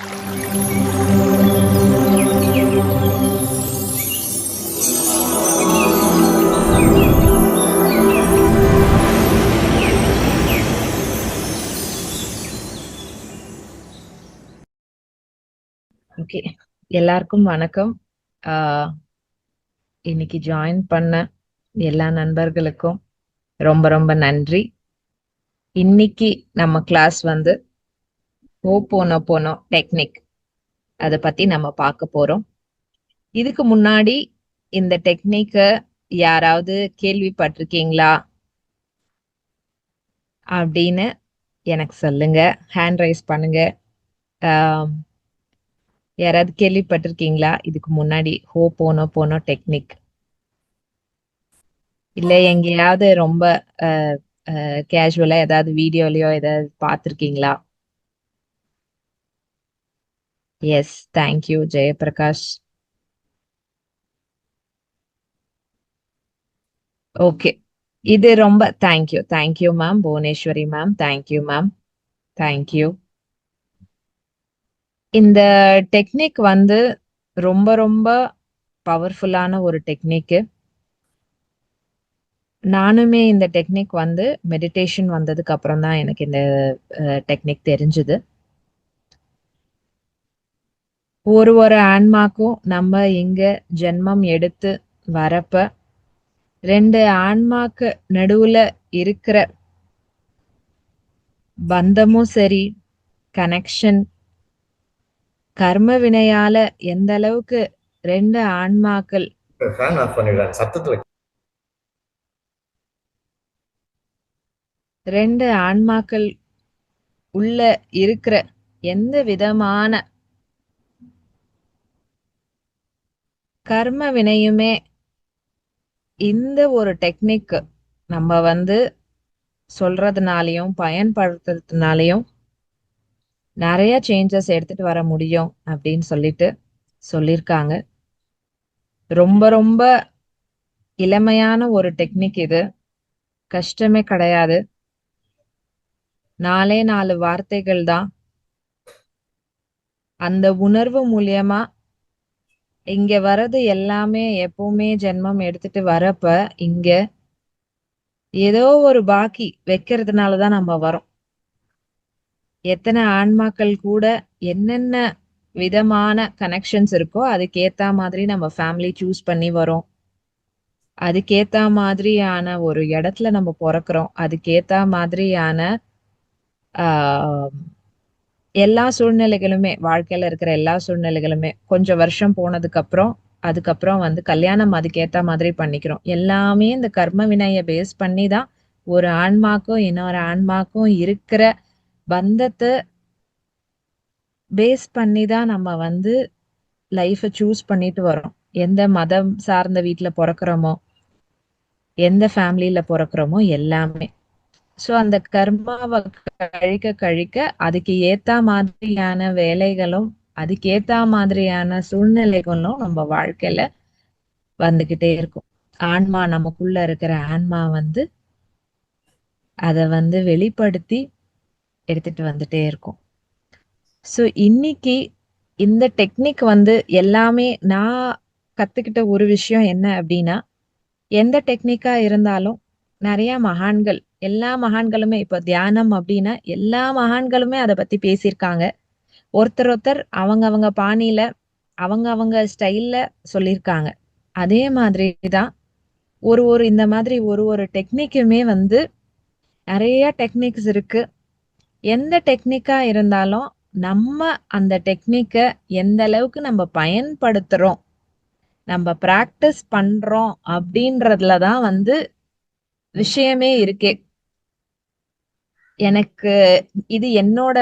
Okay, எல்லாருக்கும் வணக்கம். இன்னைக்கு ஜாயின் பண்ண எல்லா நண்பர்களுக்கும் ரொம்ப ரொம்ப நன்றி. இன்னைக்கு நம்ம கிளாஸ் வந்து ஹோபோனோபோனோ டெக்னிக் அதை பத்தி நம்ம பார்க்க போறோம். இதுக்கு முன்னாடி இந்த டெக்னிக்க யாராவது கேள்விப்பட்டிருக்கீங்களா அப்படின்னு எனக்கு சொல்லுங்க. ஹேண்ட் ரைஸ் பண்ணுங்க. ஆம், யாராவது கேள்விப்பட்டிருக்கீங்களா இதுக்கு முன்னாடி ஹோபோனோபோனோ டெக்னிக்? இல்ல எங்கேயாவது ரொம்ப கேஷுவலா ஏதாவது வீடியோலயோ ஏதாவது பார்த்திருக்கீங்களா? S, thank you Jayaprakash. ஓகே, இது ரொம்ப thank you ma'am. Bhuvaneswari ma'am, thank you ma'am, thank you. இந்த டெக்னிக் வந்து ரொம்ப ரொம்ப பவர்ஃபுல்லான ஒரு டெக்னிக்கு. நானுமே இந்த டெக்னிக் வந்து மெடிடேஷன் வந்ததுக்கு அப்புறம் தான் எனக்கு இந்த டெக்னிக் தெரிஞ்சுது. ஒரு ஆன்மாக்கும் நம்ம இங்க ஜென்மம் எடுத்து வரப்ப 2 ஆன்மாக்கு நடுவுல இருக்கிற பந்தமும் சரி, கனெக்ஷன், கர்ம வினையால எந்த அளவுக்கு 2 ஆன்மாக்கள் ஃபேன் ஆஃப் பண்ணிடுறாங்க சத்தத்துல. 2 ஆன்மாக்கள் உள்ள இருக்கிற எந்த விதமான கர்ம வினையுமே இந்த ஒரு டெக்னிக் நம்ம வந்து சொல்றதுனாலையும் பயன்படுத்துறதுனாலையும் நிறைய சேஞ்சஸ் எடுத்துட்டு வர முடியும் அப்படின்னு சொல்லியிருக்காங்க. ரொம்ப ரொம்ப இளமையான ஒரு டெக்னிக் இது. கஷ்டமே கிடையாது. 4 வார்த்தைகள் தான். அந்த உணர்வு மூலியமா இங்க வர்றது எல்லாமே எப்பவுமே ஜென்மம் எடுத்துட்டு வரப்ப இங்க ஏதோ ஒரு பாக்கி வைக்கிறதுனாலதான் நம்ம வரோம். எத்தனை ஆன்மாக்கள் கூட என்னென்ன விதமான கனெக்ஷன்ஸ் இருக்கோ அதுக்கேத்த மாதிரி நம்ம ஃபேமிலி சூஸ் பண்ணி வரோம். அதுக்கேத்த மாதிரியான ஒரு இடத்துல நம்ம பிறக்கிறோம். அதுக்கேத்த மாதிரியான ஆஹ் எல்லா சூழ்நிலைகளுமே, வாழ்க்கையில இருக்கிற எல்லா சூழ்நிலைகளுமே கொஞ்சம் வருஷம் போனதுக்கு அப்புறம் அதுக்கப்புறம் வந்து கல்யாணம் அதுக்கேத்த மாதிரி பண்ணிக்கிறோம். எல்லாமே இந்த கர்ம வினைய பேஸ் பண்ணி தான் ஒரு ஆன்மாக்கும் இன்னொரு ஆன்மாக்கும் இருக்கிற பந்தத்தை பேஸ் பண்ணி தான் நம்ம வந்து லைஃபை சூஸ் பண்ணிட்டு வரோம். எந்த மதம் சார்ந்த வீட்டுல பிறக்கிறோமோ, எந்த ஃபேமிலியில பிறக்கிறோமோ எல்லாமே. சோ அந்த கர்மாவை கழிக்க கழிக்க அதுக்கு ஏத்த மாதிரியான வேலைகளும் அதுக்கு ஏத்த மாதிரியான சூழ்நிலைகளும் நம்ம வாழ்க்கையில வந்துகிட்டே இருக்கும். ஆன்மா, நமக்குள்ள இருக்கிற ஆன்மா வந்து அத வந்து வெளிப்படுத்தி எடுத்துட்டு வந்துட்டே இருக்கும். சோ இன்னைக்கு இந்த டெக்னிக் வந்து எல்லாமே நான் கத்துக்கிட்ட ஒரு விஷயம் என்ன அப்படின்னா, எந்த டெக்னிக்கா இருந்தாலும் நிறைய மகான்கள், எல்லா மகான்களுமே இப்ப தியானம் அப்படின்னா எல்லா மகான்களுமே அதை பத்தி பேசியிருக்காங்க. ஒருத்தர் அவங்க அவங்க பாணியில அவங்க அவங்க ஸ்டைல்ல சொல்லியிருக்காங்க. அதே மாதிரிதான் ஒரு ஒரு இந்த மாதிரி ஒரு டெக்னிக்குமே வந்து நிறைய டெக்னிக்ஸ் இருக்கு. எந்த டெக்னிக்கா இருந்தாலும் நம்ம அந்த டெக்னிக்க எந்த அளவுக்கு நம்ம பயன்படுத்துறோம், நம்ம பிராக்டிஸ் பண்றோம் அப்படின்றதுலதான் வந்து விஷயமே இருக்கே. எனக்கு இது என்னோட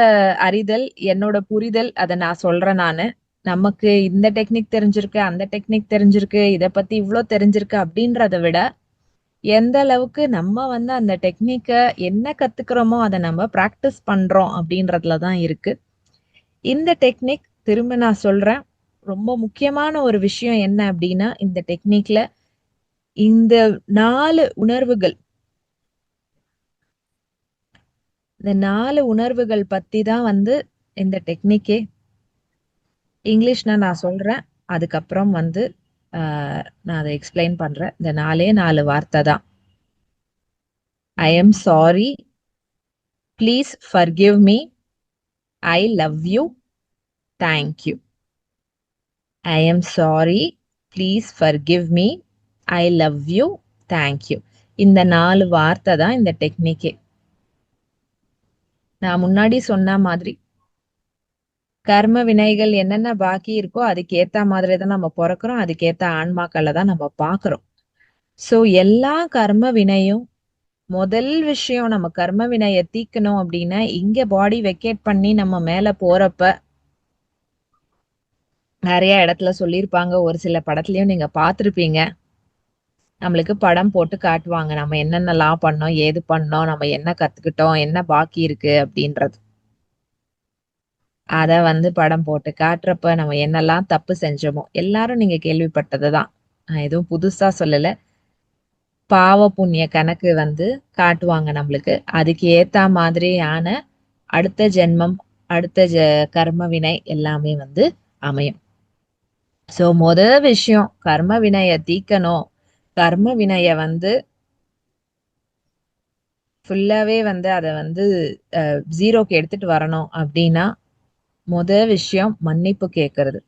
அறிதல், என்னோட புரிதல், அதை நான் சொல்றேன் நானு. நமக்கு இந்த டெக்னிக் தெரிஞ்சிருக்கு, அந்த டெக்னிக் தெரிஞ்சிருக்கு, இத பத்தி இவ்ளோ தெரிஞ்சிருக்கு அப்படின்றத விட எந்த அளவுக்கு நம்ம வந்து அந்த டெக்னிக்க என்ன கத்துக்கிறோமோ அதை நம்ம பிராக்டிஸ் பண்றோம் அப்படின்றதுலதான் இருக்கு. இந்த டெக்னிக் திரும்ப நான் சொல்றேன், ரொம்ப முக்கியமான ஒரு விஷயம் என்ன அப்படின்னா, இந்த டெக்னிக்ல இந்த 4 உணர்வுகள், இந்த 4 உணர்வுகள் பத்தி தான் வந்து இந்த டெக்னிக்கே இங்கிலீஷ்னா நான் சொல்றேன். அதுக்கப்புறம் வந்து நான் அதை எக்ஸ்பிளைன் பண்றேன். இந்த 4 வார்த்தை தான். I am sorry, please forgive me, I love you, thank you. I am sorry, please forgive me, I love you, thank you. இந்த 4 வார்த்தை தான் இந்த டெக்னிக்கே. நான் முன்னாடி சொன்ன மாதிரி கர்ம வினைகள் என்னென்ன பாக்கி இருக்கோ அதுக்கேத்த மாதிரி தான் நம்ம பொறக்கிறோம். அதுக்கேத்த ஆன்மாக்களை தான் நம்ம பார்க்கிறோம். சோ எல்லா கர்ம வினையும் முதல் விஷயம், நம்ம கர்ம வினையை தீக்கணும் அப்படின்னா இங்க பாடி வெக்கேட் பண்ணி நம்ம மேல போறப்ப நிறைய இடத்துல சொல்லியிருப்பாங்க. ஒரு சில படத்துலயும் நீங்க பார்த்திருப்பீங்க. நம்மளுக்கு படம் போட்டு காட்டுவாங்க. நம்ம என்னென்னலாம் பண்ணோம், ஏது பண்ணோம், நம்ம என்ன கத்துக்கிட்டோம், என்ன பாக்கி இருக்கு அப்படின்றது. அத வந்து படம் போட்டு காட்டுறப்ப நம்ம என்னெல்லாம் தப்பு செஞ்சோமோ எல்லாரும் நீங்க கேள்விப்பட்டதுதான். நான் எதுவும் புதுசா சொல்லல. பாவ புண்ணிய கணக்கு வந்து காட்டுவாங்க நம்மளுக்கு. அதுக்கு ஏத்த மாதிரியான அடுத்த ஜென்மம், அடுத்த கர்ம வினை எல்லாமே வந்து அமையும். சோ விஷயம் கர்ம வினைய தீக்கணும். கர்ம வினைய வந்து ஃபுல்லாவே வந்து அத வந்து ஜீரோக்கு எடுத்துட்டு வரணும் அப்படின்னா விஷயம் மன்னிப்பு கேட்கறது.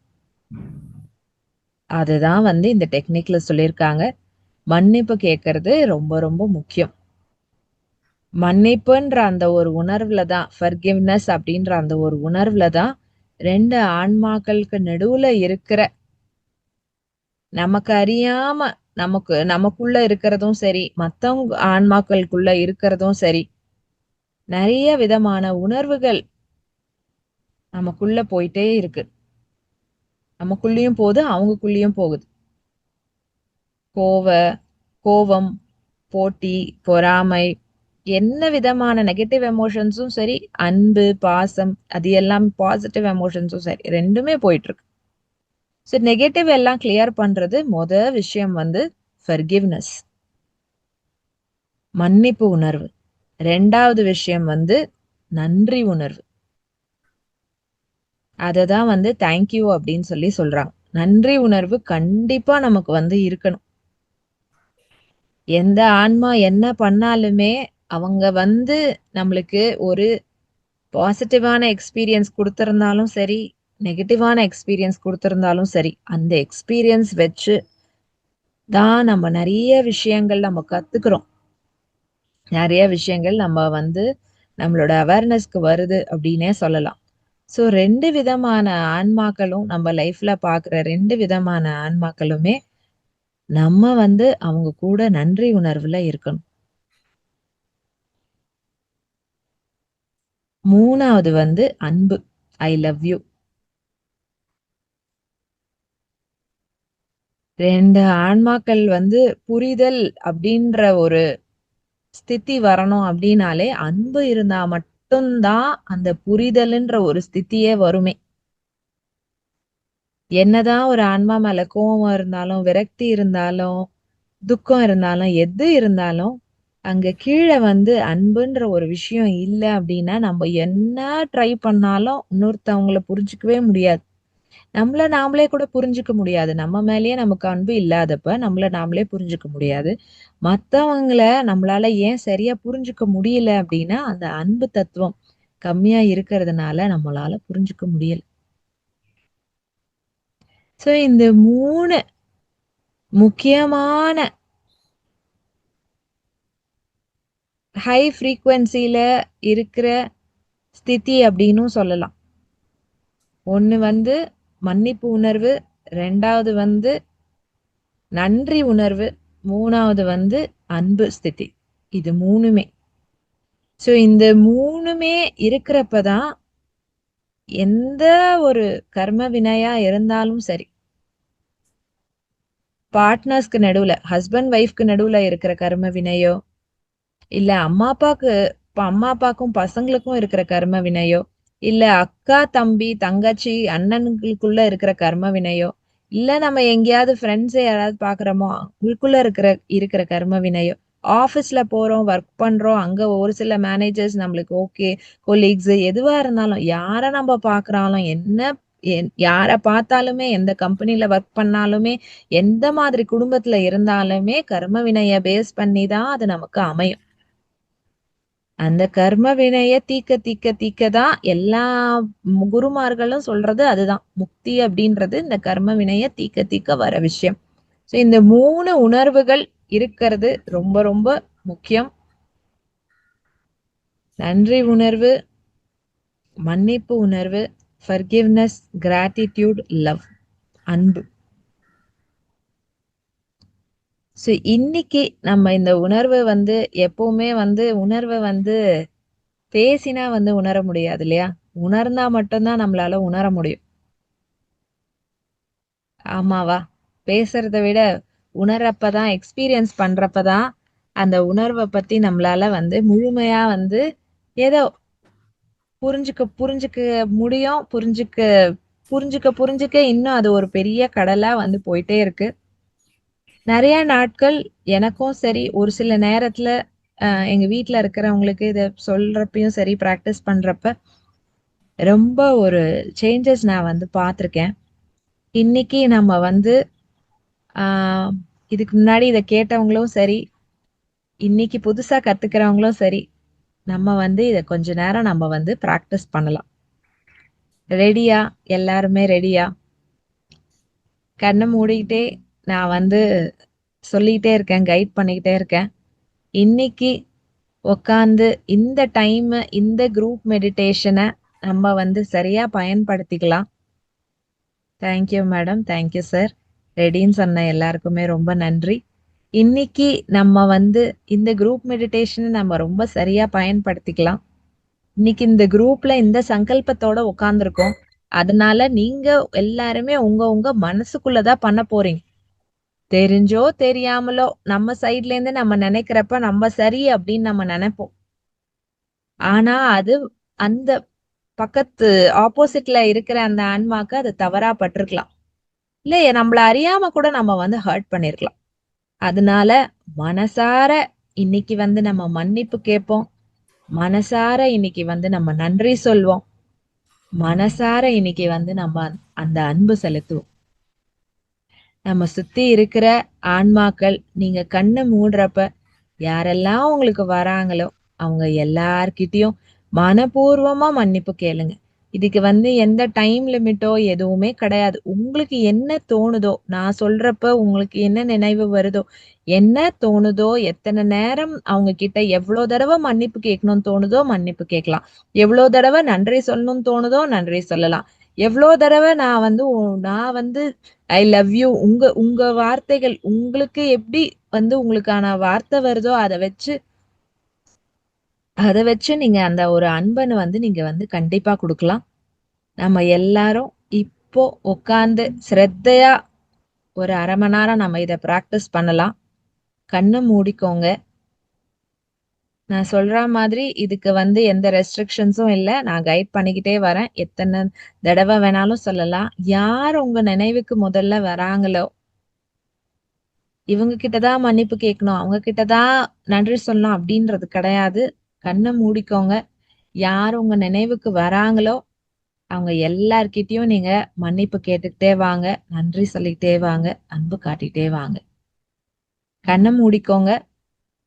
அதுதான் வந்து இந்த டெக்னிக்ல சொல்லியிருக்காங்க. மன்னிப்பு கேட்கறது ரொம்ப ரொம்ப முக்கியம். மன்னிப்புன்ற அந்த ஒரு உணர்வுல தான், ஃபர்கிவ்னஸ் அப்படின்ற அந்த ஒரு உணர்வுல தான் 2 ஆன்மாக்களுக்கு நடுவுல இருக்கிற நமக்கு அறியாம நமக்குள்ள இருக்கிறதும் சரி, மத்தவங்க ஆன்மாக்களுக்குள்ள இருக்கிறதும் சரி, நிறைய விதமான உணர்வுகள் நமக்குள்ள போயிட்டே இருக்கு. நமக்குள்ளயும் போகுது, அவங்களுக்குள்ளயும் போகுது. கோவ கோவம், போட்டி, பொறாமை, என்ன விதமான நெகட்டிவ் எமோஷன்ஸும் சரி, அன்பு, பாசம், அது எல்லாம் பாசிட்டிவ் எமோஷன்ஸும் சரி, 2மே போயிட்டு இருக்கு. ஸோ நெகட்டிவ் எல்லாம் கிளியர் பண்றது விஷயம் வந்து ஃபர்கிவ்னஸ், மன்னிப்பு உணர்வு. 2வது விஷயம் வந்து நன்றி உணர்வு. அததான் வந்து தேங்க்யூ அப்படின்னு சொல்லி சொல்றாங்க. நன்றி உணர்வு கண்டிப்பா நமக்கு வந்து இருக்கணும். எந்த ஆன்மா என்ன பண்ணாலுமே அவங்க வந்து நம்மளுக்கு ஒரு பாசிட்டிவான எக்ஸ்பீரியன்ஸ் குடுத்திருந்தாலும் சரி, நெகட்டிவான எக்ஸ்பீரியன்ஸ் குடுத்திருந்தாலும் சரி, அந்த எக்ஸ்பீரியன்ஸ் வச்சு தான் நம்ம நெறைய விஷயங்கள் நம்ம கத்துக்கிறோம். நெறைய விஷயங்கள் நம்ம வந்து நம்மளோட அவேர்னஸ்க்கு வருது அப்படின்னே சொல்லலாம். ஸோ 2 விதமான ஆன்மாக்களும் நம்ம லைஃப்ல பார்க்குற 2 விதமான ஆன்மாக்களுமே நம்ம வந்து அவங்க கூட நன்றி உணர்வுல இருக்கணும். 3வது வந்து அன்பு. I love you. 2 ஆன்மாக்கள் வந்து புரிதல் அப்படின்ற ஒரு ஸ்திதி வரணும் அப்படின்னாலே அன்பு இருந்தா மட்டும் தான் அந்த புரிதல்ன்ற ஒரு ஸ்திதியே வருமே. என்னதான் ஒரு ஆன்மா மேல கோவம் இருந்தாலும், விரக்தி இருந்தாலும், துக்கம் இருந்தாலும், எது இருந்தாலும், அங்க கீழ வந்து அன்புன்ற ஒரு விஷயம் இல்ல அப்படின்னா, நம்ம என்ன ட்ரை பண்ணாலும் இன்னொருத்தவங்கள புரிஞ்சுக்கவே முடியாது. நம்மள நாமளே கூட புரிஞ்சுக்க முடியாது. நம்ம மேலயே நமக்கு அன்பு இல்லாதப்ப, நம்மள நாமளே புரிஞ்சுக்க முடியாது. மத்தவங்கள நம்மளால ஏன் சரியா புரிஞ்சுக்க முடியல அப்படின்னா, அந்த அன்பு தத்துவம் கம்மியா இருக்கிறதுனால நம்மளால புரிஞ்சுக்க முடியல. சோ இந்த 3 முக்கியமான ஹை ஃப்ரீக்வென்சில இருக்கிற ஸ்திதி அப்படின்னும் சொல்லலாம். ஒண்ணு வந்து மன்னிப்பு உணர்வு, 2வது வந்து நன்றி உணர்வு, 3வது வந்து அன்பு ஸ்திதி. இது 3மே. சோ இந்த 3மே இருக்கிறப்ப தான் எந்த ஒரு கர்ம வினையா இருந்தாலும் சரி, பார்ட்னர்ஸ்க்கு நடுவுல, ஹஸ்பண்ட் ஒய்ஃப்க்கு நடுவுல இருக்கிற கர்ம வினையோ, இல்ல அம்மா அப்பாக்கும் பசங்களுக்கும் இருக்கிற கர்ம வினையோ, இல்ல அக்கா தம்பி தங்கச்சி அண்ணனுங்களுக்குள்ள இருக்கிற கர்ம வினையோ, இல்ல நம்ம எங்கேயாவது ஃப்ரெண்ட்ஸ் யாராவது பாக்குறோமோ அவங்களுக்குள்ள இருக்கிற இருக்கிற கர்ம வினையோ, ஆபீஸ்ல போறோம், ஒர்க் பண்றோம், அங்க ஒரு சில மேனேஜர்ஸ் நம்மளுக்கு ஓகே, கொலீக்ஸ் எதுவா இருந்தாலும் யார நம்ம பாக்குறாலும், என்ன யார பார்த்தாலுமே, எந்த கம்பெனில ஒர்க் பண்ணாலுமே, எந்த மாதிரி குடும்பத்துல இருந்தாலுமே கர்ம வினைய பேஸ் பண்ணி தான் அது நமக்கு அமையும். அந்த கர்ம வினைய தீக்க தீக்க தீக்க தான் எல்லா குருமார்களும் சொல்றது அதுதான். முக்தி அப்படின்றது இந்த கர்ம வினைய தீக்க தீக்க வர விஷயம். ஸோ இந்த 3 உணர்வுகள் இருக்கிறது ரொம்ப ரொம்ப முக்கியம். நன்றி உணர்வு, மன்னிப்பு உணர்வு, ஃபர்கிவ்னஸ், கிராட்டிட்யூட், லவ், அன்பு. ஸோ இன்னைக்கு நம்ம இந்த உணர்வு வந்து எப்பவுமே வந்து உணர்வ வந்து பேசினா வந்து உணர முடியாது இல்லையா? உணர்ந்தா மட்டும் தான் நம்மளால உணர முடியும். ஆமாவா? பேசுறத விட உணர்றப்ப தான், எக்ஸ்பீரியன்ஸ் பண்றப்ப தான் அந்த உணர்வ பத்தி நம்மளால வந்து முழுமையா வந்து ஏதோ புரிஞ்சுக்க புரிஞ்சுக்க முடியும். புரிஞ்சுக்க புரிஞ்சுக்க புரிஞ்சுக்க இன்னும் அது ஒரு பெரிய கடலா வந்து போயிட்டே இருக்கு. நெறைய நாட்கள் எனக்கும் சரி, ஒரு சில நேரத்துல எங்க வீட்ல இருக்கிறவங்களுக்கு இத சொல்றப்பயும் சரி, பிராக்டிஸ் பண்றப்ப ரொம்ப ஒரு சேஞ்சஸ் நான் வந்து பார்த்துருக்கேன். இன்னைக்கு நம்ம வந்து ஆ இதுக்கு முன்னாடி இத கேட்டவங்களும் சரி, இன்னைக்கு புதுசா கத்துக்கிறவங்களும் சரி, நம்ம வந்து இத கொஞ்ச நேரம் நம்ம வந்து பிராக்டிஸ் பண்ணலாம். ரெடியா? எல்லாருமே ரெடியா? கண்ண மூடிக்கிட்டே நான் வந்து சொல்லிட்டே இருக்கேன், கைட் பண்ணிக்கிட்டே இருக்கேன். இன்னைக்கு உட்காந்து இந்த டைம் இந்த குரூப் மெடிடேஷன நம்ம வந்து சரியா பயன்படுத்திக்கலாம். Thank you madam. Thank you sir. ரெடின்னு சொன்ன எல்லாருக்குமே ரொம்ப நன்றி. இன்னைக்கு நம்ம வந்து இந்த குரூப் மெடிடேஷன நம்ம ரொம்ப சரியா பயன்படுத்திக்கலாம். இன்னைக்கு இந்த குரூப்ல இந்த சங்கல்பத்தோட உட்கார்ந்துருக்கோம். அதனால நீங்க எல்லாருமே உங்க உங்க மனசுக்குள்ள தான் பண்ண போறீங்க. தெரிஞ்சோ தெரியாமலோ நம்ம சைட்ல இருந்து நம்ம நினைக்கிறப்ப நம்ம சரி அப்படின்னு நம்ம நினைப்போம். ஆனா அது அந்த பக்கத்து ஆப்போசிட்ல இருக்கிற அந்த ஆன்மாக்கு அது தவறா பட்டிருக்கலாம். இல்ல நம்மள அறியாம கூட நம்ம வந்து ஹர்ட் பண்ணிருக்கலாம். அதனால மனசார இன்னைக்கு வந்து நம்ம மன்னிப்பு கேட்போம். மனசார இன்னைக்கு வந்து நம்ம நன்றி சொல்வோம். மனசார இன்னைக்கு வந்து நம்ம அந்த அன்பு செலுத்துவோம். நம்ம சுத்தி இருக்கிற ஆன்மாக்கள் நீங்க கண்ண மூடுறப்ப யாரெல்லாம் உங்களுக்கு வராங்களோ அவங்க எல்லார்கிட்டயும் மனப்பூர்வமா மன்னிப்பு கேளுங்க. இதுக்கு வந்து எந்த டைம் லிமிட்டோ எதுவுமே கிடையாது. உங்களுக்கு என்ன தோணுதோ, நான் சொல்றப்ப உங்களுக்கு என்ன நினைவு வருதோ, என்ன தோணுதோ, எத்தனை நேரம் அவங்க கிட்ட எவ்வளோ தடவை மன்னிப்பு கேட்கணும்னு தோணுதோ மன்னிப்பு கேட்கலாம். எவ்வளோ தடவை நன்றி சொல்லணும்னு தோணுதோ நன்றி சொல்லலாம். எவ்வளோ தடவை நான் வந்து ஐ லவ் யூ உங்க உங்க வார்த்தைகள் உங்களுக்கு எப்படி வந்து உங்களுக்கான வார்த்தை வருதோ அத வச்சு நீங்க அந்த ஒரு அன்பன வந்து நீங்க வந்து கண்டிப்பா குடுக்கலாம். நம்ம எல்லாரும் இப்போ உட்கார்ந்து ஸ்ரத்தையா ஒரு 1/2 மணி நேரம் நம்ம இத பிராக்டிஸ் பண்ணலாம். கண்ண மூடிக்கோங்க. நான் சொல்ற மாதிரி இதுக்கு வந்து எந்த ரெஸ்ட்ரிக்ஷன்ஸும் இல்ல. நான் கைட் பண்ணிக்கிட்டே வரேன். எத்தன தடவ வேணாலும் சொல்லலாம். யார் உங்க நினைவுக்கு முதல்ல வராங்களோ இவங்க கிட்ட தான் மன்னிப்பு கேட்கணும். அவங்க கிட்ட தான் நன்றி சொல்லணும் அப்படின்றது கிடையாது. கண்ண மூடிக்கோங்க. யார் உங்க நினைவுக்கு வராங்களோ, அவங்க எல்லார்கிட்டயும் நீங்க மன்னிப்பு கேட்டுக்கிட்டே வாங்க. நன்றி சொல்லிக்கிட்டே வாங்க. அன்பு காட்டிட்டே வாங்க. கண்ண மூடிக்கோங்க.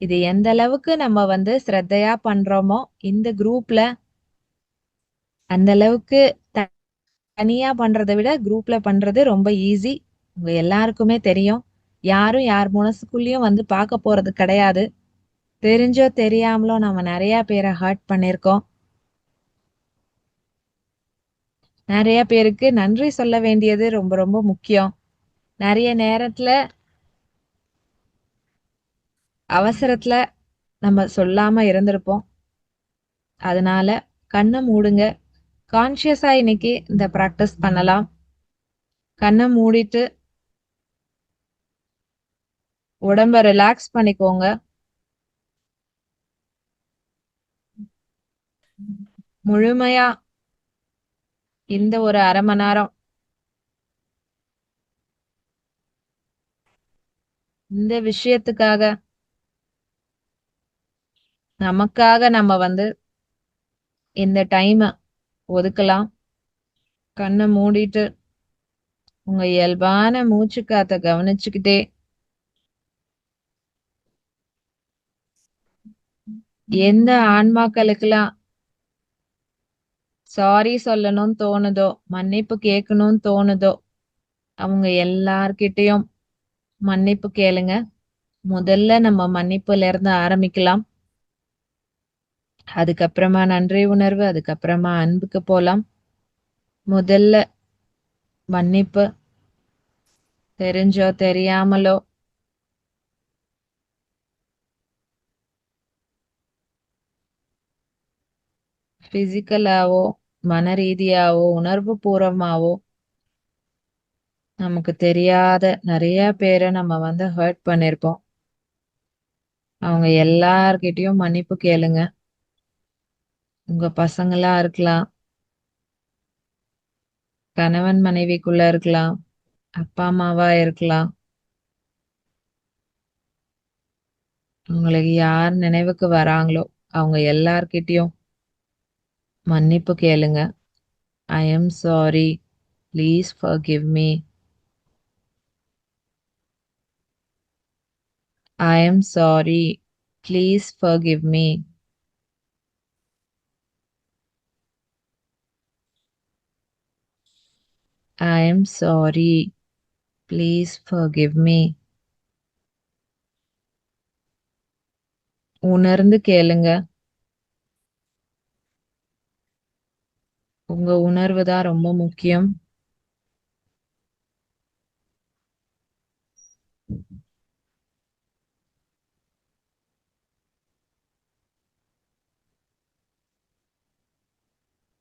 இது எந்த அளவுக்கு நம்ம வந்து ஸ்ரத்தையா பண்றோமோ, இந்த குரூப்ல அந்த அளவுக்கு தனியா பண்றத விட குரூப்ல பண்றது ரொம்ப ஈஸி. உங்க எல்லாருக்குமே தெரியும். யாரும் யார் மனசுக்குள்ளயும் வந்து பார்க்க போறது கிடையாது. தெரிஞ்சோ தெரியாமலோ நம்ம நெறைய பேர ஹர்ட் பண்ணியிருக்கோம். நெறைய பேருக்கு நன்றி சொல்ல வேண்டியது ரொம்ப ரொம்ப முக்கியம். நெறைய நேரத்துல அவசரத்துல நம்ம சொல்லாம இருந்திருப்போம். அதனால கண்ண மூடுங்க. கான்ஷியஸா இன்னைக்கு இந்த பிராக்டிஸ் பண்ணலாம். கண்ண மூடிட்டு உடம்ப ரிலாக்ஸ் பண்ணிக்கோங்க. முழுமையா இந்த ஒரு 1/2 மணி நேரம் இந்த விஷயத்துக்காக நமக்காக நம்ம வந்து இந்த டைம ஒதுக்கலாம். கண்ணை மூடிட்டு உங்க இயல்பான மூச்சு காத்த கவனிச்சுக்கிட்டே எந்த ஆன்மாக்களுக்கெல்லாம் சாரி சொல்லணும்னு தோணுதோ, மன்னிப்பு கேட்கணும்னு தோணுதோ, அவங்க எல்லார்கிட்டயும் மன்னிப்பு கேளுங்க. முதல்ல நம்ம மன்னிப்புல இருந்து ஆரம்பிக்கலாம். அதுக்கப்புறமா நன்றி உணர்வு, அதுக்கப்புறமா அன்புக்கு போலாம். முதல்ல மன்னிப்பு. தெரிஞ்சோ தெரியாமலோ பிசிக்கலாவோ மன ரீதியாவோ உணர்வு பூர்வமாவோ நமக்கு தெரியாத நிறைய பேரை நம்ம வந்து ஹர்ட் பண்ணிருப்போம். அவங்க எல்லார்கிட்டயும் மன்னிப்பு கேளுங்க. உங்க பசங்களா இருக்கலாம், கணவன் மனைவிக்குள்ள இருக்கலாம், அப்பா அம்மாவா இருக்கலாம். உங்களுக்கு யார் நினைவுக்கு வராங்களோ அவங்க எல்லார்கிட்டயும் மன்னிப்பு கேளுங்க. I am sorry, please forgive me. I am sorry, please forgive me. I am sorry, please forgive me. உணர்ந்து கேளுங்க. உங்க உணர்வு தான் ரொம்ப முக்கியம்.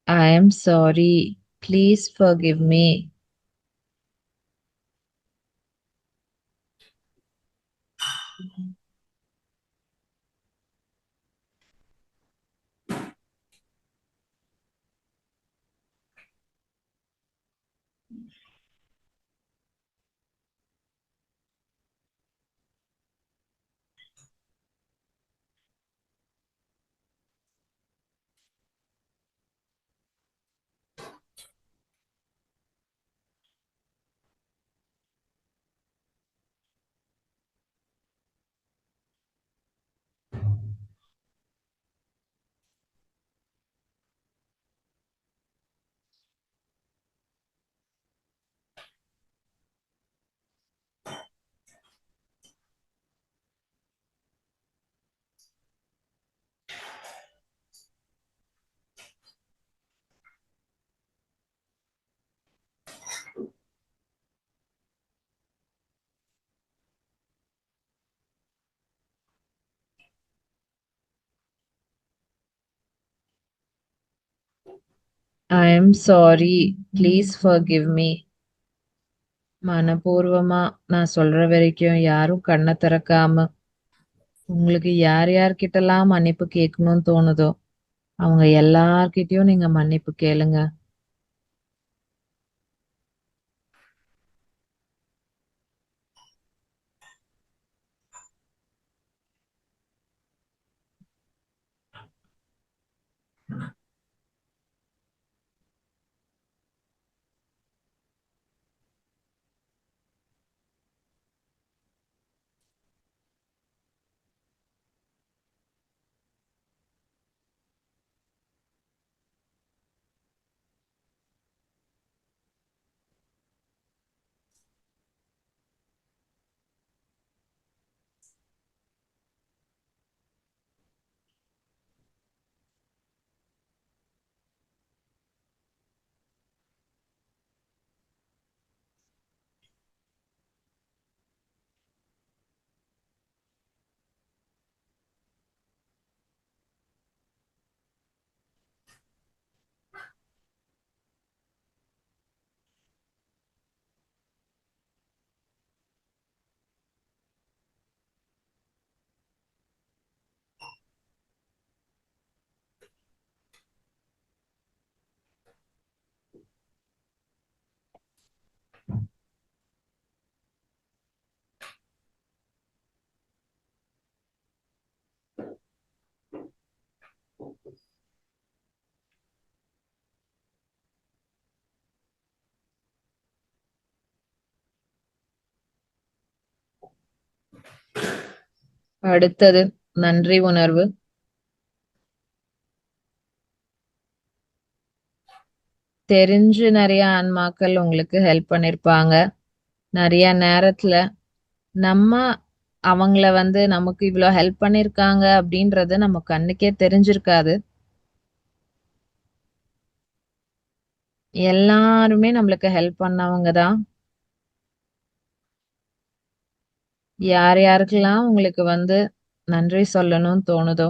I am sorry, please forgive me. I am sorry, please forgive me. மனப்பூர்வமா நான் சொல்ற வரைக்கும் யாரும் கண்ணை திறக்காம உங்களுக்கு யார் யார்கிட்டலாம் மன்னிப்பு கேட்கணும்னு தோணுதோ அவங்க எல்லார்கிட்டயும் நீங்க மன்னிப்பு கேளுங்க. அடுத்தது நன்றி உணர்வு. தெரிஞ்சு நிறைய ஆன்மாக்கள் உங்களுக்கு ஹெல்ப் பண்ணிருப்பாங்க. நிறைய நேரத்துல நம்ம அவங்கள வந்து நமக்கு இவ்ளோ ஹெல்ப் பண்ணிருக்காங்க அப்படின்றது நம்ம கண்ணுக்கே தெரிஞ்சிருக்காது. எல்லாருமே நம்மளுக்கு ஹெல்ப் பண்ணவங்க தான். யார் யாருக்கெல்லாம் உங்களுக்கு வந்து நன்றி சொல்லணும்னு தோணுதோ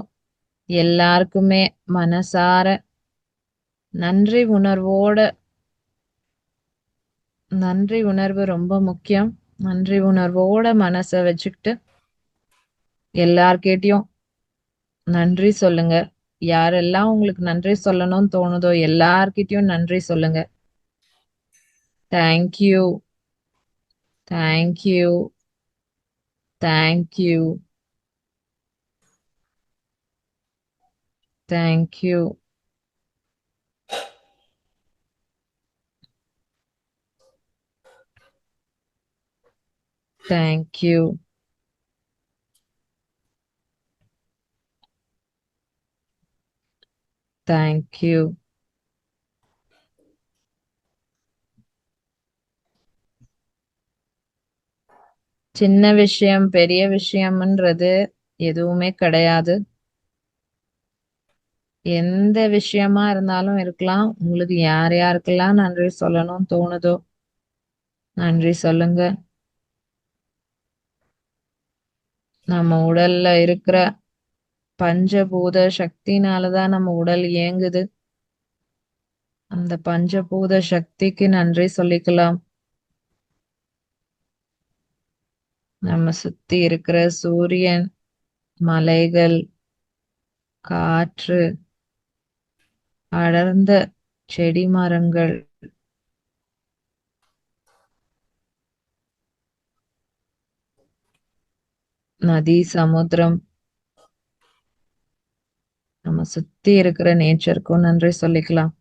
எல்லாருக்குமே மனசார நன்றி உணர்வோட, நன்றி உணர்வு ரொம்ப முக்கியம். நன்றி உணர்வோட மனச வச்சுக்கிட்டு எல்லார்கிட்டயும் நன்றி சொல்லுங்க. யாரெல்லாம் உங்களுக்கு நன்றி சொல்லணும்னு தோணுதோ எல்லார்கிட்டயும் நன்றி சொல்லுங்க. Thank you, thank you, thank you, thank you. Thank you. Thank you. சின்ன விஷயம் பெரிய விஷயம்ன்றது எதுவுமே கிடையாது. எந்த விஷயமா இருந்தாலும் இருக்கலாம். உங்களுக்கு யார் யாருக்கெல்லாம் நன்றி சொல்லணும்னு தோணுதோ நன்றி சொல்லுங்க. நம்ம உடல்ல இருக்கிற பஞ்சபூத சக்தினாலதான் நம்ம உடல் இயங்குது. அந்த பஞ்சபூத சக்திக்கு நன்றி சொல்லிக்கலாம். நம்ம சுத்தி இருக்கிற சூரியன், மலைகள், காற்று, அடர்ந்த செடி மரங்கள், நதி, சமுத்திரம், நம்ம சுத்தி இருக்கிற நேச்சருக்கும் நன்றி சொல்லிக்கலாம்.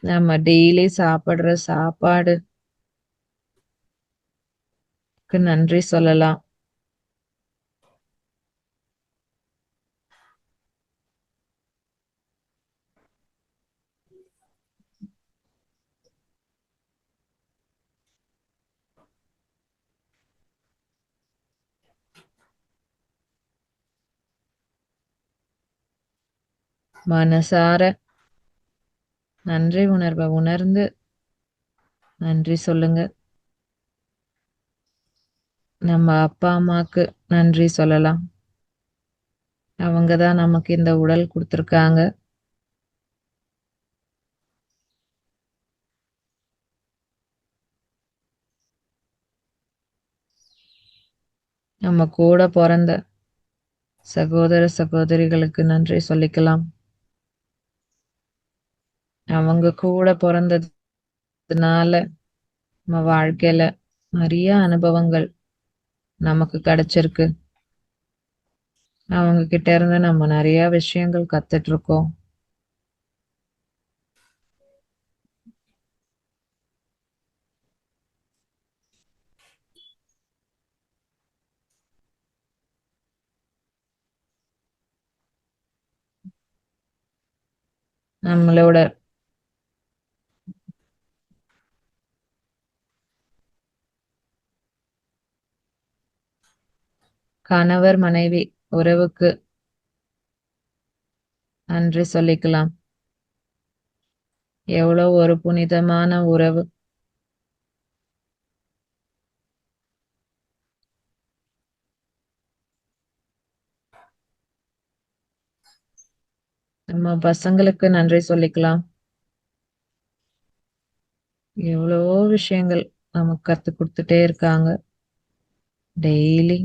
நம்ம டெய்லி சாப்பிடுற சாப்பாடுக்கு நன்றி சொல்லலாம். மனசார நன்றி உணர்வை உணர்ந்து நன்றி சொல்லுங்க. நம்ம அப்பா அம்மாக்கு நன்றி சொல்லலாம். அவங்கதான் நமக்கு இந்த உடல் கொடுத்திருக்காங்க. நம்ம கூட பிறந்த சகோதர சகோதரிகளுக்கு நன்றி சொல்லிக்கலாம். அவங்க கூட பிறந்ததுனால நம்ம வாழ்க்கையில நிறைய அனுபவங்கள் நமக்கு கிடைச்சிருக்கு. அவங்க கிட்ட இருந்து நம்ம நிறைய விஷயங்கள் கத்துட்டு இருக்கோம். நம்மளோட கணவர் மனைவி உறவுக்கு நன்றி சொல்லிக்கலாம். எவ்வளவு ஒரு புனிதமான உறவு. நம்ம பசங்களுக்கு நன்றி சொல்லிக்கலாம். எவ்வளவோ விஷயங்கள் நமக்கு கத்து கொடுத்துட்டே இருக்காங்க டெய்லி.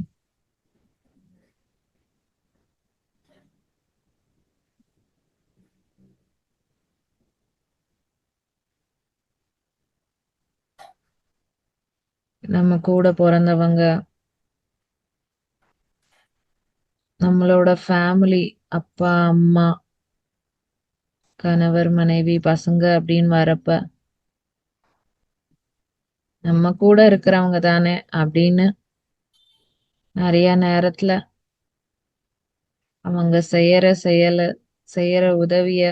நம்ம கூட பிறந்தவங்க, நம்மளோட ஃபேமிலி, அப்பா அம்மா, கணவர் மனைவி பசங்க அப்படின்னு வரப்ப நம்ம கூட இருக்கிறவங்க தானே அப்படின்னு நிறைய நேரத்துல அவங்க செய்யற உதவிய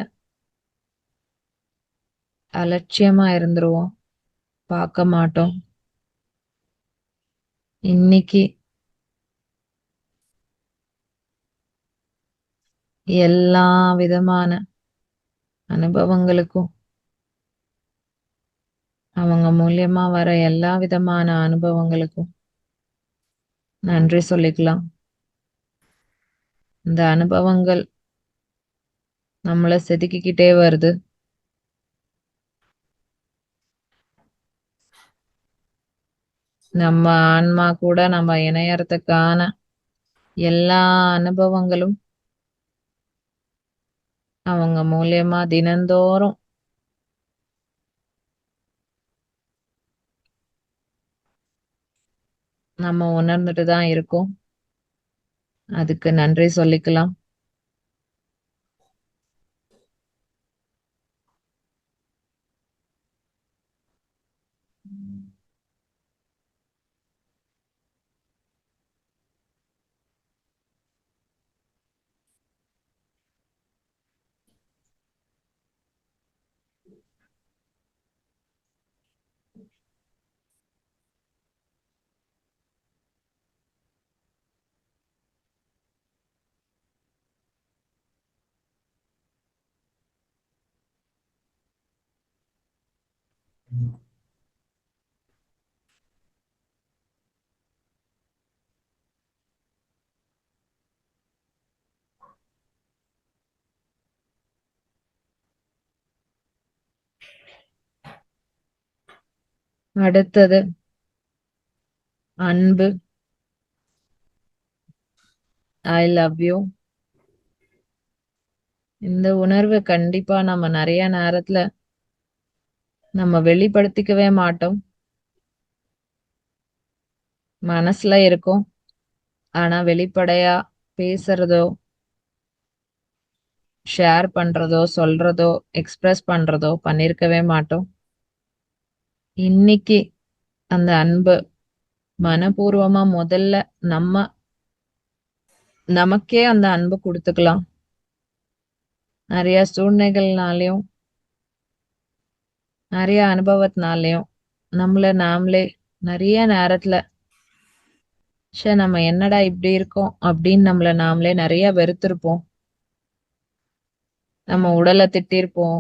அலட்சியமா இருந்துருவோம், பார்க்க மாட்டோம். இன்னைக்கு எல்லா விதமான அனுபவங்களுக்கும், அவங்க மூலியமா வர எல்லா விதமான அனுபவங்களுக்கும் நன்றி சொல்லிக்கலாம். இந்த அனுபவங்கள் நம்மள செதுக்கிக்கிட்டே வருது. நம்ம ஆன்மா கூட நம்ம இணையறதுக்கான எல்லா அனுபவங்களும் அவங்க மூலியமா தினந்தோறும் நம்ம உணர்ந்துட்டு தான் இருக்கோம். அதுக்கு நன்றி சொல்லிக்கலாம். அடுத்தது அன்பு. I love you. இந்த உணர்வு கண்டிப்பா நம்ம நிறைய நேரத்துல நம்ம வெளிப்படுத்திக்கவே மாட்டோம். மனசுல இருக்கும். ஆனா வெளிப்படையா பேசுறதோ, ஷேர் பண்றதோ, சொல்றதோ, எக்ஸ்பிரஸ் பண்றதோ பண்ணிருக்கவே மாட்டோம். இன்னைக்கு அந்த அன்பு மனப்பூர்வமா முதல்ல நம்ம நமக்கே அந்த அன்பு கொடுத்துக்கலாம். நிறைய சூழ்நிலைகள்னாலையும் நிறைய அனுபவத்தினாலையும் நம்மள நாமளே நிறைய நேரத்துல நம்ம என்னடா இப்படி இருக்கோம் அப்படின்னு நம்மள நாமளே நிறைய வெறுத்திருப்போம். நம்ம உடலை திட்டிருப்போம்.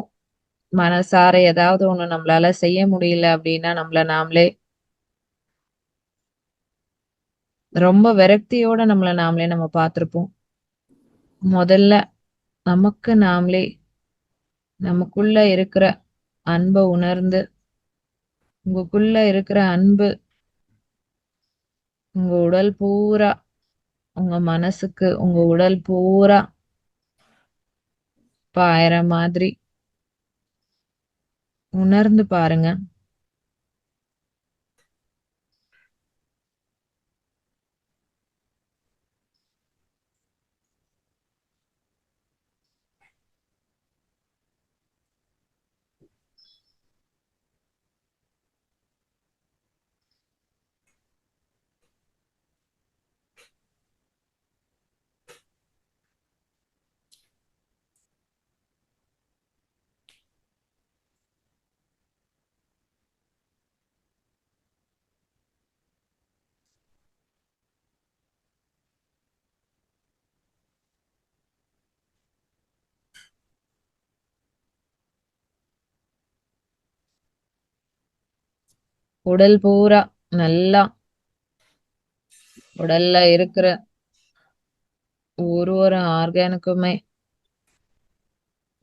மனசார ஏதாவது ஒண்ணு நம்மளால செய்ய முடியல அப்படின்னா நம்மள நாமளே ரொம்ப விரக்தியோட நம்மள நாமளே நம்ம பார்த்திருப்போம். முதல்ல நமக்கு நாமளே நமக்குள்ள இருக்கிற அன்பை உணர்ந்து, உங்களுக்குள்ள இருக்கிற அன்பு உங்க உடல் பூரா, உங்க மனசுக்கு உங்க உடல் பூரா பாயற மாதிரி உணர்ந்து பாருங்க. உடல் பூரா நல்லா, உடல்ல இருக்கிற ஒரு ஆர்கானுக்குமே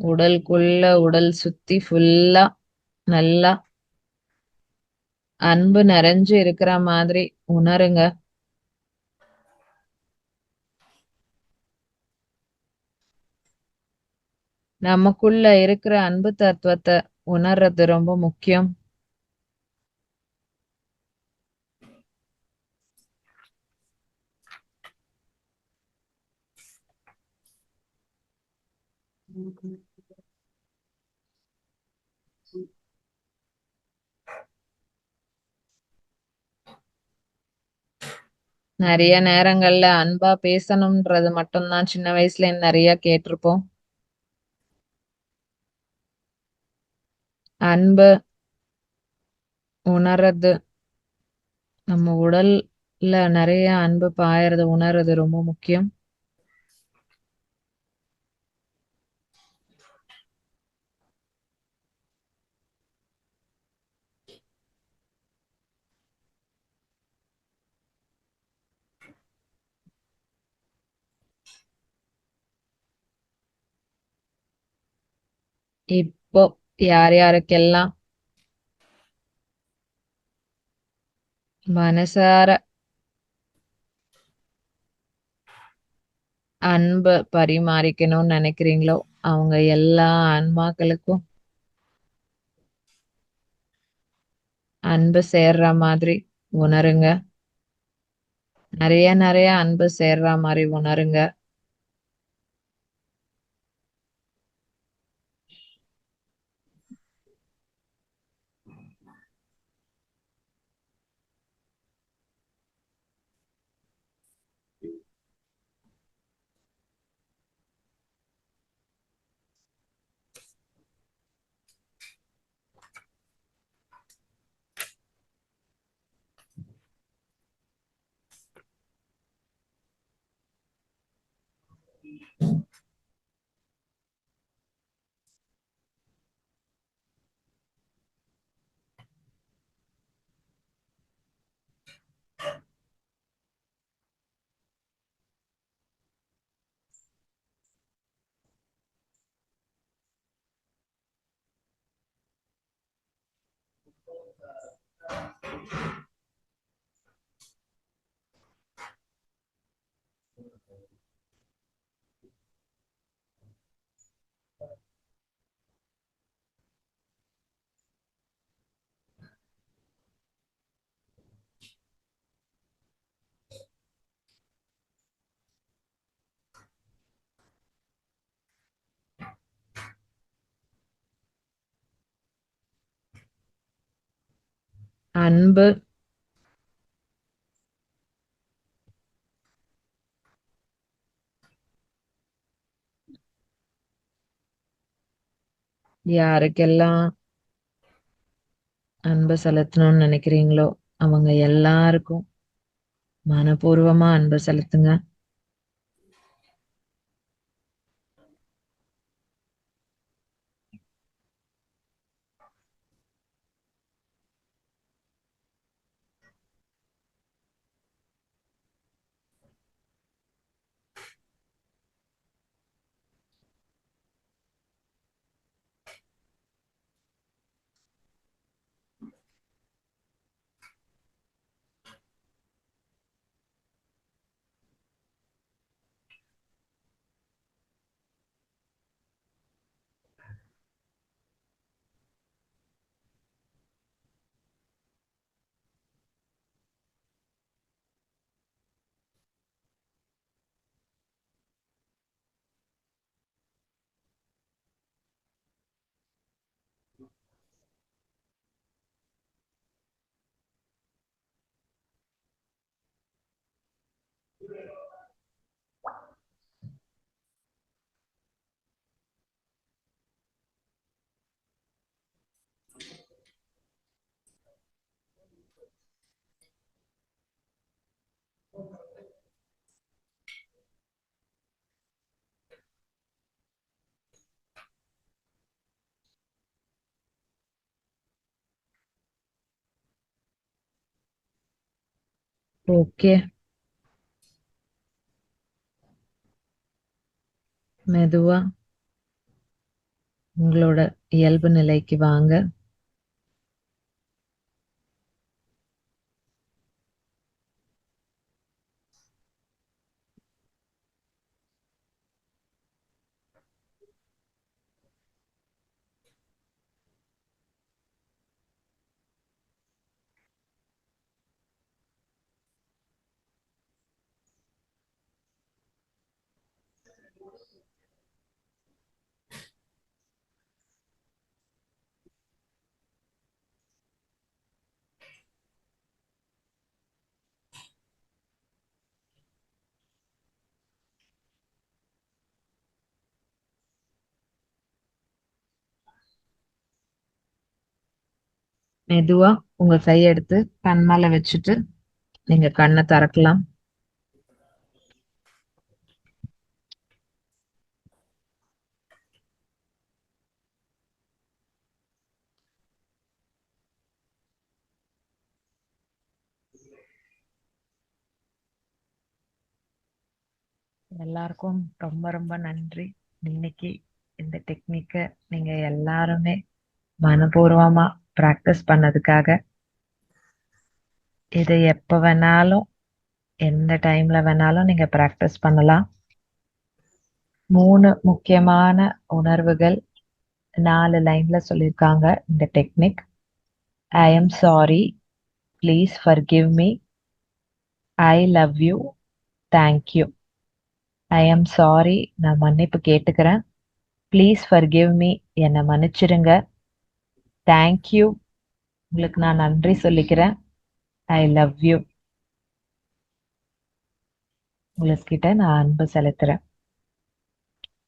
உடலுக்குள்ள உடல் சுத்தி ஃபுல்லா நல்லா அன்பு நிறைஞ்சு இருக்கிற மாதிரி உணருங்க. நமக்குள்ள இருக்கிற அன்பு தத்துவத்தை உணர்றது ரொம்ப முக்கியம். நெறைய நேரங்கள்ல அன்பா பேசணும்ன்றது மட்டும்தான் சின்ன வயசுல நெறைய கேட்டிருப்போம். அன்பு உணர்றது, நம்ம உடல்ல நெறைய அன்பு பாயறத உணர்றது ரொம்ப முக்கியம். இப்போ யார் யாருக்கெல்லாம் மனசார அன்பு பரிமாறிக்கணும்னு நெனைக்கிறீங்களோ, அவங்க எல்லா ஆன்மாக்களுக்கும் அன்பு சேர்ற மாதிரி உணருங்க. நெறைய நெறைய அன்பு சேர்ற மாரி உணருங்க. அன்பு யாருக்கெல்லாம் அன்பு செலுத்தணும்னு நெனைக்கிறீங்களோ, அவங்க எல்லாருக்கும் மனப்பூர்வமா அன்பு செலுத்துங்க. ஓகே. மெதுவா உங்களோட இயல்பு நிலைக்கு வாங்க. மெதுவா உங்க கையை எடுத்து கண் மேல வச்சுட்டு நீங்க கண்ணை திறக்கலாம். எல்லாருக்கும் ரொம்ப ரொம்ப நன்றி. இன்னைக்கு இந்த டெக்னிக்கை நீங்க எல்லாருமே மனப்பூர்வமா பிராக்டிஸ் பண்ணதுக்காக. இது எப்ப வேணாலும் எந்த டைம்ல வேணாலும் நீங்க பிராக்டிஸ் பண்ணலாம். 3 முக்கியமான உணர்வுகள் 4 லைன்ல சொல்லியிருக்காங்க இந்த technique. I am sorry, please forgive me, I love you, thank you. I am sorry, நான் மன்னிப்பு கேட்டுக்கிறேன். ப்ளீஸ் ஃபர்கிவ் மீ, என்னை மன்னிச்சிடுங்க. தேங்க்யூ, உங்களுக்கு நான் நன்றி சொல்லிக்கிறேன். ஐ லவ் யூ, உங்ககிட்ட நான் அன்பு செலுத்துறேன்.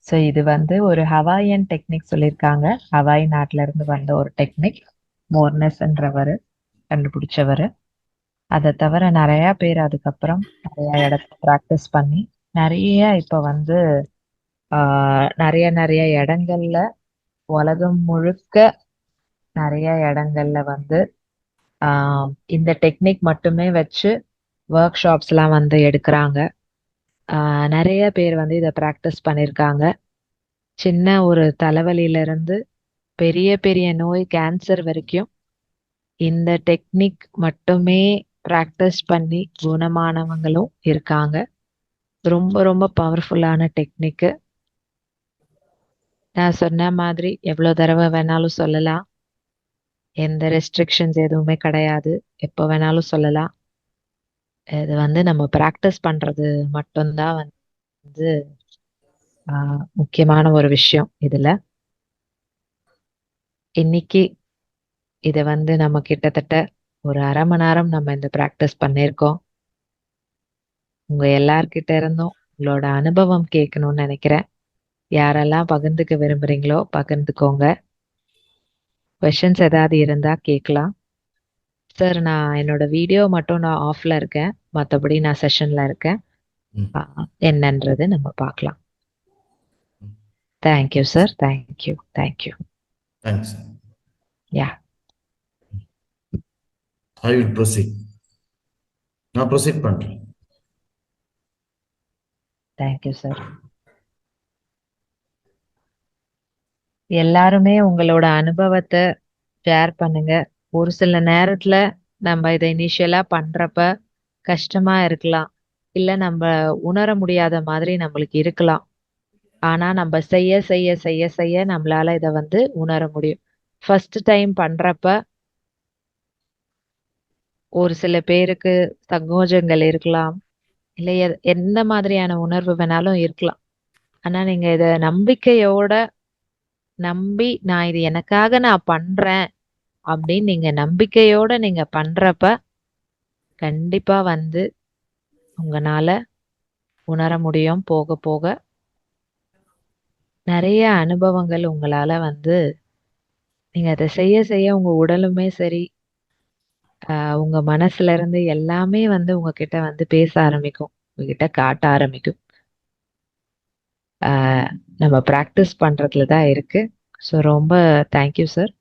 ஸோ இது ஒரு ஹவாயன் டெக்னிக் சொல்லியிருக்காங்க. ஹவாய் நாட்டுல இருந்து வந்த ஒரு டெக்னிக். மோர்னஸ்ன்றவர் கண்டுபிடிச்சவர். அதை தவிர நிறைய பேர் அதுக்கப்புறம் நிறைய இடத்துல ப்ராக்டிஸ் பண்ணி நிறைய இப்ப நிறைய நிறைய இடங்கள்ல உலகம் முழுக்க நிறைய இடங்கள்ல இந்த டெக்னிக் மட்டுமே வச்சு ஒர்க் ஷாப்ஸ் எல்லாம் எடுக்கிறாங்க. நிறைய பேர் இதை ப்ராக்டிஸ் பண்ணியிருக்காங்க. சின்ன ஒரு தலைவலியில இருந்து பெரிய பெரிய நோய், கேன்சர் வரைக்கும் இந்த டெக்னிக் மட்டுமே ப்ராக்டிஸ் பண்ணி குணமானவங்களும் இருக்காங்க. ரொம்ப ரொம்ப பவர்ஃபுல்லான டெக்னிக்கு. நான் சொன்ன மாதிரி எவ்வளவு தடவை வேணாலும் சொல்லலாம். எந்த ரெஸ்ட்ரிக்ஷன்ஸ் எதுவுமே கிடையாது. எப்போ வேணாலும் சொல்லலாம். இது நம்ம ப்ராக்டிஸ் பண்றது மட்டும்தான் முக்கியமான ஒரு விஷயம் இதுல. இன்னைக்கு இதை நம்ம கிட்டத்தட்ட ஒரு அரை மணி நேரம் நம்ம இந்த ப்ராக்டிஸ் பண்ணியிருக்கோம். உங்க எல்லார்கிட்ட இருந்தும் உங்களோட அனுபவம் கேட்கணும்னு நினைக்கிறேன். யாரெல்லாம் பகிர்ந்துக்க விரும்புறீங்களோ பகிர்ந்துக்கோங்க. கொஷின்ஸ் ஏதாவது இருந்தா கேட்கலாம். சார், நான் என்னோட வீடியோ மட்டும் நான் ஆஃப்ல இருக்கேன், மற்றபடி நான் செஷன்ல இருக்கேன். என்னன்றது நம்ம பார்க்கலாம். Thank you sir. Thank you. Thank you. Thanks. Yeah, I will proceed. நான் ப்ரொசீட் பண்றேன். Thank you sir. எல்லாருமே உங்களோட அனுபவத்தை ஷேர் பண்ணுங்க. ஒரு சில நேரத்துல நம்ம இதை இனிஷியலா பண்றப்ப கஷ்டமா இருக்கலாம், இல்ல நம்ம உணர முடியாத மாதிரி நம்மளுக்கு இருக்கலாம். ஆனா நம்ம செய்ய செய்ய செய்ய செய்ய நம்மளால இதை உணர முடியும். ஃபர்ஸ்ட் டைம் பண்றப்ப ஒரு சில பேருக்கு சங்கோஜங்கள் இருக்கலாம், இல்ல எந்த மாதிரியான உணர்வு வேணாலும் இருக்கலாம். ஆனா நீங்க இத நம்பிக்கையோட நம்பி, நான் இது எனக்காக நான் பண்றேன் அப்படின்னு நீங்க நம்பிக்கையோட நீங்க பண்றப்ப கண்டிப்பா உங்களால உணர முடியும். போக போக நிறைய அனுபவங்கள் உங்களால நீங்க அதை செய்ய செய்ய உங்க உடலுமே சரி, உங்க மனசுல இருந்து எல்லாமே உங்ககிட்ட பேச ஆரம்பிக்கும், உங்ககிட்ட காட்ட ஆரம்பிக்கும். நம்ம ப்ராக்டிஸ் பண்றதுல தான் இருக்கு. ஸோ ரொம்ப தேங்க்யூ சார்.